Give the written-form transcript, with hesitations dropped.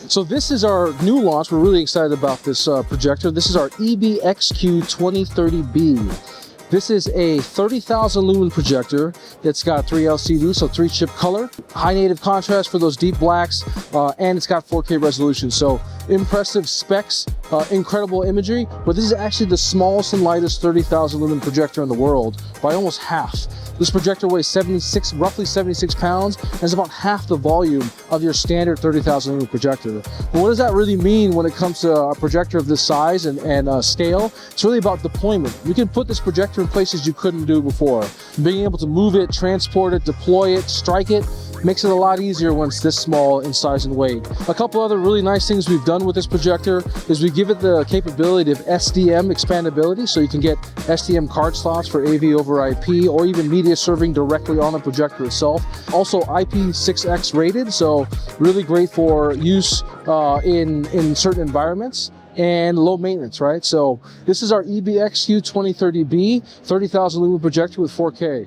So this is our new launch. We're really excited about this projector. This is our EB-XQ2030B. This is a 30,000 lumen projector. It's got 3 LCDs, so 3 chip color, high native contrast for those deep blacks, and it's got 4K resolution. So impressive specs, incredible imagery, but this is actually the smallest and lightest 30,000 lumen projector in the world by almost half. This projector weighs roughly 76 pounds, and is about half the volume of your standard 30,000 lumen projector. But what does that really mean when it comes to a projector of this size and scale? It's really about deployment. You can put this projector in places you couldn't do before. Being able to move it, transport it, deploy it, strike it, makes it a lot easier when it's this small in size and weight. A couple other really nice things we've done with this projector is we give it the capability of SDM expandability, so you can get SDM card slots for AV over IP or even media serving directly on the projector itself. Also IP6X rated, so really great for use in certain environments, and low maintenance, right? So this is our EB-XQ2030B 30,000 lumen projector with 4K.